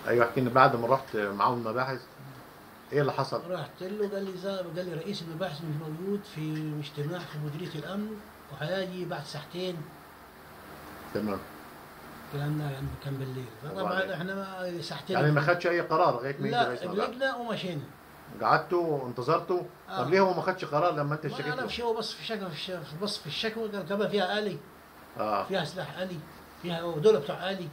ايوه احكي لي بعد ما رحت معاهم المباحث ايه اللي حصل؟ رحت له قال لي رئيس المباحث مش موجود في اجتماع في مديريه الامن وهيجي بعد ساعتين. تمام. الكلام ده يعني كان بالليل، وبعدين فطبعا احنا ساعتين يعني ما خدش اي قرار لغايه ما يجي لا رئيس المباحث؟ قلقنا ومشينا. قعدتوا وانتظرتوا؟ طب ليه هو ما خدش قرار لما انت ما اشتكيت له؟ اعرفش، هو بص في الشكوى بص في الشكوى قال كمان فيها آلي، اه فيها سلاح آلي، فيها دول بتوع آلي.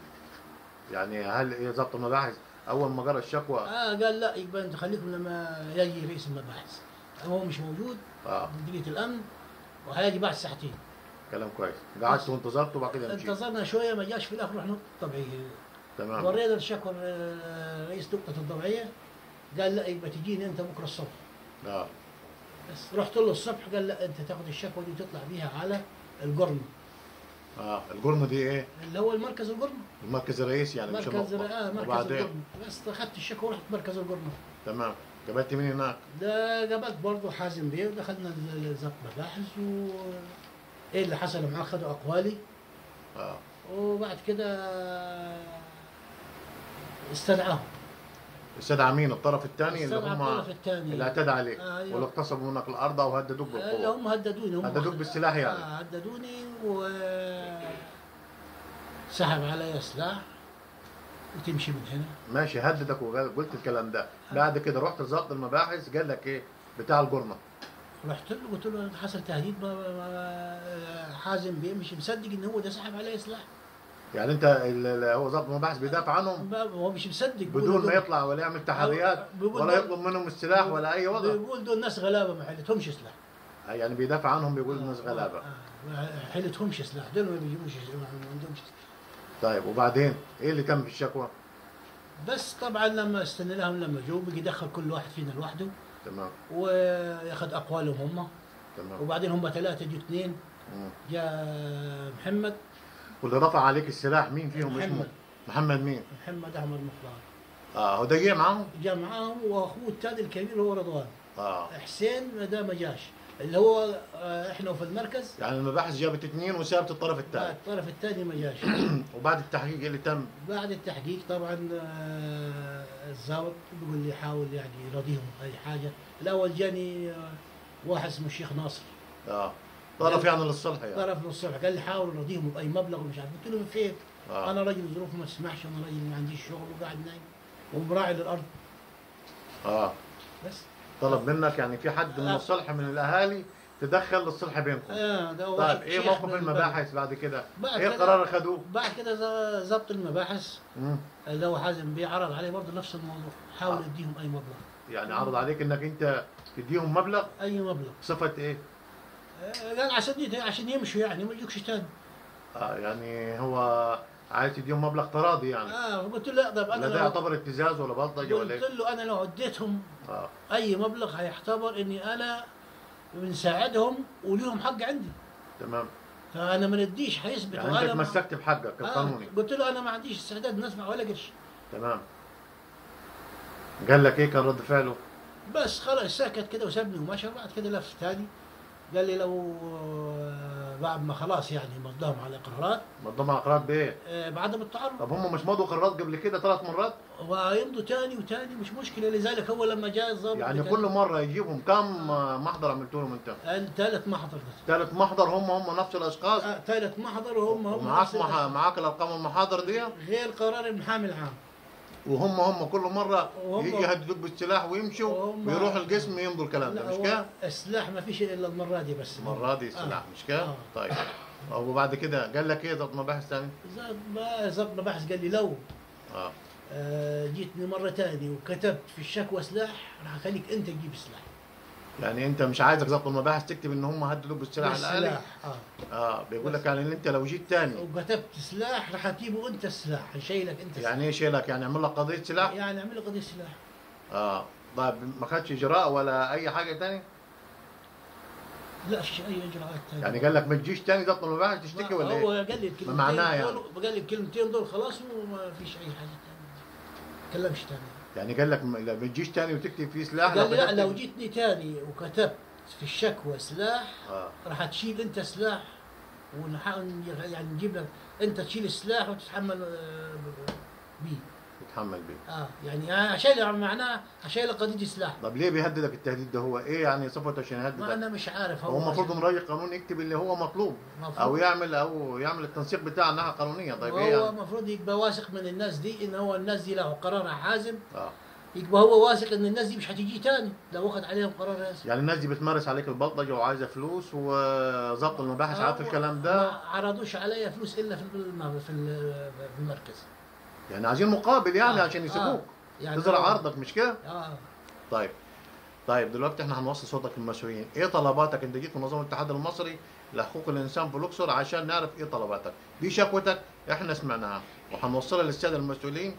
يعني هل ايه ضبط المباحث اول ما جرى الشكوى؟ قال لا يبقى انت خليكم لما يجي رئيس المباحث، هو مش موجود اه مديريه الامن وهيجي بعد ساعتين. كلام كويس. قعدتوا وانتظرتوا وبعد كده مشيت؟ انتظرنا شويه ما جاش، في الاخر رحنا طبيعي. تمام. ورينا الشكوى رئيس نقطه الضبعيه، قال لا يبقى تجيني انت بكره الصبح. اه بس رحت له الصبح قال لا انت تاخد الشكوى دي وتطلع بيها على القرن، اه الجرم دي ايه؟ اللي هو المركز القرن. المركز الرئيسي يعني مش مركز النقطة. مركز وبعدين القرن. بس اخذت الشكوى ورحت مركز القرن. تمام. قابلت مين هناك؟ ده قابلت برضه حازم بيه ودخلنا ضبط مباحث و ايه اللي حصل معاه، خدوا اقوالي اه وبعد كده استدعاهم. استدعى مين؟ الطرف الثاني اللي استدعى هم الطرف الثاني اللي اعتدى عليك أيوة. واللي اغتصبوا منك الارض وهددوك اللي بالقوه؟ هم هددوني، هم هددوك بالسلاح يعني؟ هددوني و سحب علي سلاح وتمشي من هنا. ماشي هددك وقلت الكلام ده، بعد كده رحت لضابط المباحث قال لك ايه؟ بتاع الجرمه. رحت له قلت له حصل تهديد، حازم بيه مش مصدق ان هو ده سحب علي سلاح. يعني انت هو ضابط المباحث بيدافع عنهم هو مش مصدق بدون ما يطلع ولا يعمل تحريات ولا يطلب منهم السلاح ولا اي وضع؟ بيقول دول ناس غلابه ما حيلتهمش سلاح. يعني بيدافع عنهم بيقول الناس غلابه. ما حيلتهمش سلاح، دول ما بيجيبوش، ما عندهمش سلاح. طيب وبعدين ايه اللي تم في الشكوى؟ بس طبعا لما استنيناهم لما جو بقي يدخل كل واحد فينا لوحده تمام. وياخذ اقوالهم هم. تمام. وبعدين هم ثلاثه جو اثنين، جاء محمد. واللي رفع عليك السلاح مين فيهم اسمه؟ محمد. محمد مين؟ محمد احمد مختار. هو ده جه معاهم؟ جاء معاهم واخوه الثاني الكبير هو رضوان. اه حسين ده ما جاش، اللي هو احنا في المركز. يعني المباحث جابت اثنين وسابت الطرف الثاني. الطرف الثاني ما جاش. وبعد التحقيق إيه اللي تم؟ بعد التحقيق طبعا الضابط بيقول لي حاول يعني يراضيهم اي حاجه. الاول جاني واحد اسمه الشيخ ناصر. طرف يعني للصلح يعني؟ طرف للصلح، قال لي حاول يراضيهم باي مبلغ ومش عارف. قلت له فين؟ انا راجل ظروف ما تسمحش، انا راجل ما عنديش شغل وقاعد نايم ومراعي للارض. بس طلب منك يعني في حد من الصلح من الاهالي تدخل للصلح بينكم؟ ده طيب ايه موقف المباحث بعد كده؟ ايه القرار اللي خدوه؟ بعد كده ضبط المباحث اللي هو حازم بيه عرض عليه برضه نفس الموضوع، حاول يديهم اي مبلغ. يعني عرض عليك انك انت تديهم مبلغ؟ اي مبلغ. صفة ايه؟ قال عشان يمشوا يعني ما يجوكش تاني. يعني هو عايز تديهم مبلغ تراضي يعني؟ قلت له لا. طب انا ده يعتبر ابتزاز ولا بلطجه ولا ايه؟ قلت له انا لو اديتهم اي مبلغ هيعتبر اني انا بنساعدهم وليهم حق عندي. تمام. فانا ما نديش هيثبت. يعني انت تمسكت بحقك القانوني. قلت له انا ما عنديش استعداد نسمع ولا قرش. تمام. قال لك ايه كان رد فعله؟ بس خلاص سكت كده وسابني ومشى. بعد كده لف تاني قال لي لو بعد ما خلاص يعني مضاهم على قرارات. مضاهم على قرارات بايه؟ بعدم التعرض. طب هم مش مضوا قرارات قبل كده 3 مرات؟ ويمضوا تاني وتاني مش مشكله. لذلك هو لما جاء الضابط يعني كل مره يجيبهم كم محضر عملتوا لهم انت؟ ثالث محضر. ثالث محضر هم نفس الاشخاص؟ ثالث محضر وهم معاك الارقام المحاضر دي؟ غير قرار المحامي العام. وهم كل مره يجي يهددوك بالسلاح ويمشوا ويروحوا القسم يمضوا الكلام ده مش كده؟ السلاح ما فيش الا المره دي بس. المره دي السلاح مش كده؟ طيب وبعد كده قال لك ايه ضبط مباحث ثاني؟ ضبط مباحث قال لي لو جيتني مره ثانيه وكتبت في الشكوى سلاح راح اخليك انت تجيب السلاح. يعني انت مش عايزك ضبط المباحث تكتب ان هم هددوك بالسلاح الالي؟ بيقول لك يعني ان انت لو جيت ثاني وكتبت سلاح راح تجيبه انت السلاح، هيشيلك انت السلاح. يعني ايه شيلك؟ يعني يعمل لك قضيه سلاح؟ يعني يعمل لك قضيه سلاح. طيب ما خدش اجراء ولا اي حاجه ثانيه؟ لا فيش اي اجراءات ثانيه. يعني قال لك ما تجيش ثاني ضبط المباحث تشتكي ولا ايه؟ هو قال لي الكلمتين ما معناها يعني؟ قال لي الكلمتين دول خلاص وما فيش اي حاجه ثانيه. ما تكلمش ثاني. يعني قال لك ما تجيش ثاني وتكتب فيه سلاح؟ قال لي لا لو جيتني ثاني وكتبت في الشكوى سلاح راح تشيل انت سلاح ونحاول يعني نجيب لك انت تشيل السلاح وتتحمل بيه. اتحمل بيه. يعني انا اشيل معناه اشيل قضيه سلاح. طب ليه بيهددك التهديد ده؟ هو ايه يعني صفته عشان يهددك؟ ما انا مش عارف. هو المفروض مراجع قانون يكتب اللي هو مطلوب، او يعمل التنسيق بتاع انها قانونيه. طيب ايه هو يعني؟ المفروض يبقى واثق من الناس دي، ان هو الناس دي له قرار حازم. يبقى هو واثق ان الناس دي مش هتيجي تاني لو اخذ عليهم قرار راسي. يعني الناس دي بتمارس عليك البلطجه وعايزه فلوس، وظبط المباحث عارف الكلام ده. ما عرضوش عليا فلوس الا في المركز. يعني عايزين مقابل يعني عشان يسيبوك يعني تزرع عرضك، مش كده؟ طيب دلوقتي احنا هنوصل صوتك للمسؤولين. ايه طلباتك؟ انت جيت منظمه الاتحاد المصري لحقوق الانسان في الاقصر عشان نعرف ايه طلباتك. دي شكوتك احنا سمعناها وهنوصلها للساده المسؤولين.